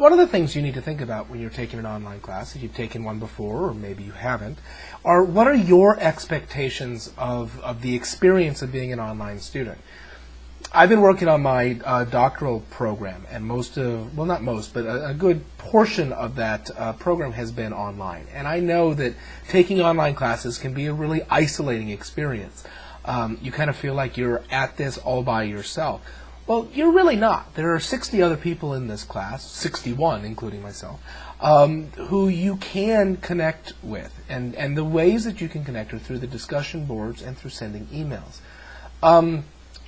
one of the things you need to think about when you're taking an online class, if you've taken one before or maybe you haven't, are what are your expectations of the experience of being an online student? I've been working on my doctoral program, and not most, but a good portion of that program has been online. And I know that taking online classes can be a really isolating experience. You kind of feel like you're at this all by yourself. Well, you're really not. There are 60 other people in this class, 61 including myself, who you can connect with. And the ways that you can connect are through the discussion boards and through sending emails.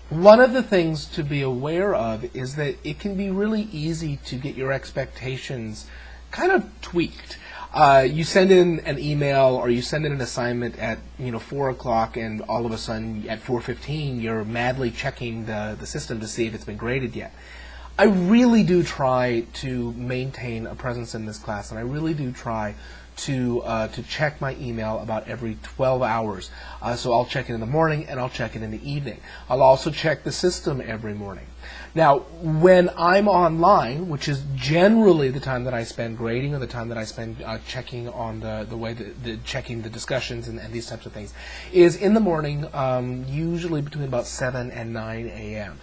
One of the things to be aware of is that it can be really easy to get your expectations kind of tweaked. You send in an email or you send in an assignment at 4 o'clock, and all of a sudden at 4:15 you're madly checking the system to see if it's been graded yet. I really do try to maintain a presence in this class, and I really do try to check my email about every 12 hours. So I'll check it in the morning and I'll check it in the evening. I'll also check the system every morning. Now, when I'm online, which is generally the time that I spend grading or the time that I spend checking on the way checking the discussions and these types of things, is in the morning, usually between about 7 and 9 a.m.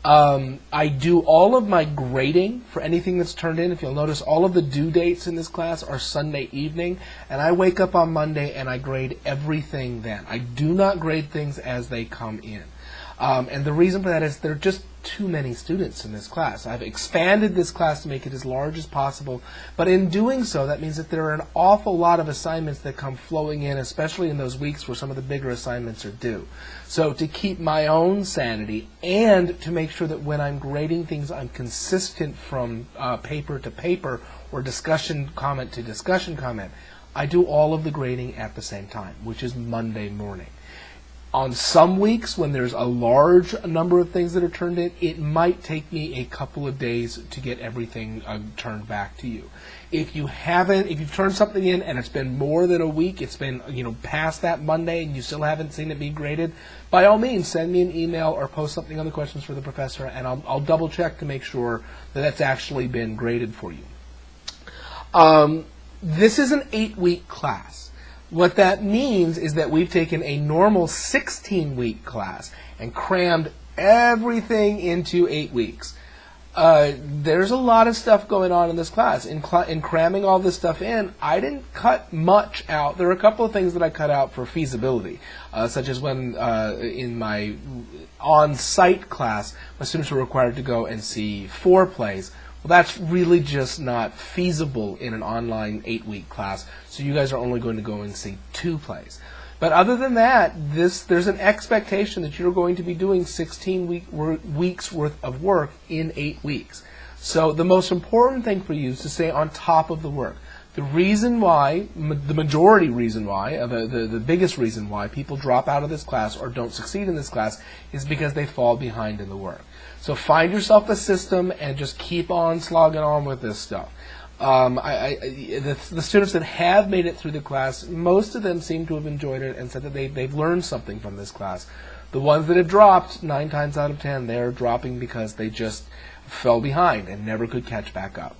I do all of my grading for anything that's turned in. If you'll notice, all of the due dates in this class are Sunday evening, and I wake up on Monday and I grade everything then. I do not grade things as they come in. And the reason for that is there are just too many students in this class. I've expanded this class to make it as large as possible, but in doing so, that means that there are an awful lot of assignments that come flowing in, especially in those weeks where some of the bigger assignments are due. So to keep my own sanity and to make sure that when I'm grading things, I'm consistent from paper to paper or discussion comment to discussion comment, I do all of the grading at the same time, which is Monday morning. On some weeks, when there's a large number of things that are turned in, it might take me a couple of days to get everything turned back to you. If you've turned something in and it's been more than a week, it's been past that Monday and you still haven't seen it be graded, by all means, send me an email or post something on the questions for the professor, and I'll double check to make sure that that's actually been graded for you. This is an 8-week class. What that means is that we've taken a normal 16-week class and crammed everything into 8 weeks. There's a lot of stuff going on in this class. In cramming all this stuff in, I didn't cut much out. There are a couple of things that I cut out for feasibility, such as when in my on-site class, my students were required to go and see 4 plays. Well, that's really just not feasible in an online 8-week class, so you guys are only going to go and see 2 plays. But other than that, there's an expectation that you're going to be doing 16 weeks worth of work in 8 weeks. So the most important thing for you is to stay on top of the work. The reason why, the majority reason why, the biggest reason why people drop out of this class or don't succeed in this class is because they fall behind in the work. So find yourself a system and just keep on slogging on with this stuff. The students that have made it through the class, most of them seem to have enjoyed it and said that they've learned something from this class. The ones that have dropped, 9 times out of 10, they're dropping because they just fell behind and never could catch back up.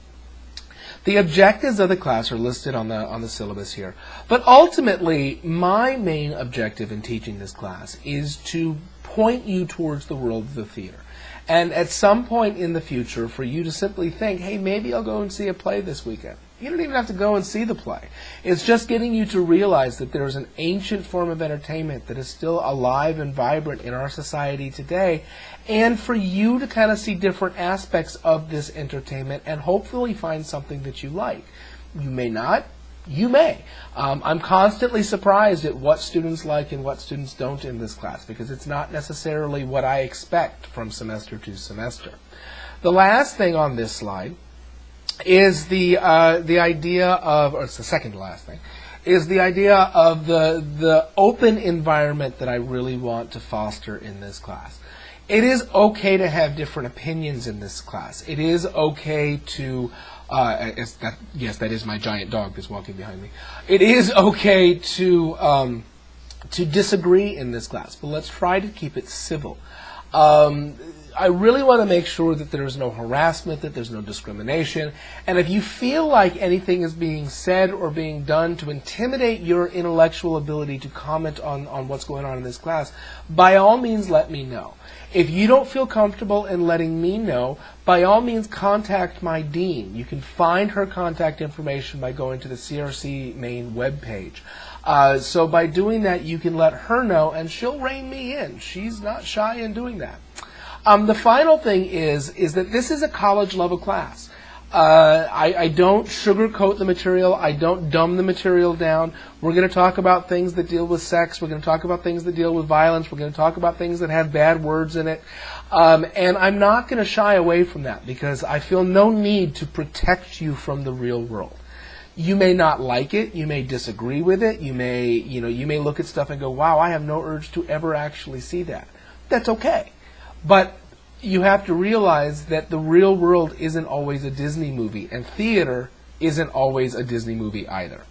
The objectives of the class are listed on the syllabus here. But ultimately, my main objective in teaching this class is to point you towards the world of the theater. And at some point in the future, for you to simply think, hey, maybe I'll go and see a play this weekend. You don't even have to go and see the play. It's just getting you to realize that there's an ancient form of entertainment that is still alive and vibrant in our society today, and for you to kind of see different aspects of this entertainment and hopefully find something that you like. You may not. You may. I'm constantly surprised at what students like and what students don't in this class, because it's not necessarily what I expect from semester to semester. The last thing on this slide is the idea of, or it's the second to last thing, is the idea of the open environment that I really want to foster in this class. It is okay to have different opinions in this class. It is okay to yes, that is my giant dog that's walking behind me. It is okay to disagree in this class, but let's try to keep it civil. I really want to make sure that there's no harassment, that there's no discrimination, and if you feel like anything is being said or being done to intimidate your intellectual ability to comment on what's going on in this class, by all means let me know. If you don't feel comfortable in letting me know, by all means contact my dean. You can find her contact information by going to the CRC main webpage. So by doing that, you can let her know, and she'll rein me in. She's not shy in doing that. The final thing is that this is a college-level class. I don't sugarcoat the material. I don't dumb the material down. We're going to talk about things that deal with sex. We're going to talk about things that deal with violence. We're going to talk about things that have bad words in it. And I'm not going to shy away from that because I feel no need to protect you from the real world. You may not like it. You may disagree with it. You may look at stuff and go, wow, I have no urge to ever actually see that. That's okay. But you have to realize that the real world isn't always a Disney movie, and theater isn't always a Disney movie either.